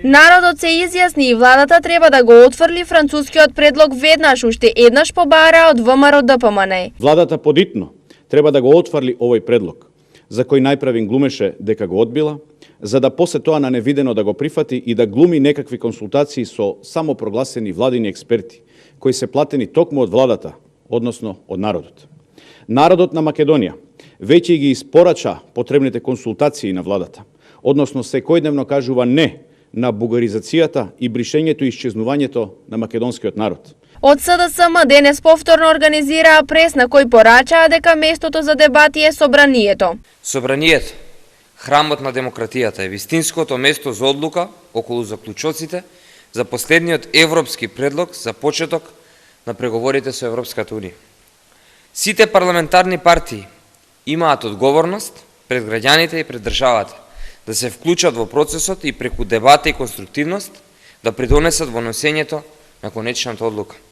Народот се изјасни и владата треба да го отфрли францускиот предлог веднаш, уште еднаш побара од ВМРО ДПМН. Владата подитно треба да го отфрли овој предлог, за кој најправин глумеше дека го одбила, за да после тоа на невидено да го прифати и да глуми некакви консултации со самопрогласени владини експерти, кои се платени токму од владата, односно од народот. Народот на Македонија веќе ги испорача потребните консултации на владата, односно секојдневно кажува не на бугаризацијата и бришењето и исчезнувањето на македонскиот народ. Од СДСМ денес повторно организираа прес на кој порачаа дека местото за дебати е собранието. Собранието, храмот на демократијата, е вистинското место за одлука околу заклучоците за последниот европски предлог за почеток на преговорите со Европската унија. Сите парламентарни партии имаат одговорност пред граѓаните и пред државата да се вклучат во процесот и преку дебата и конструктивност да придонесат во носењето на конечната одлука.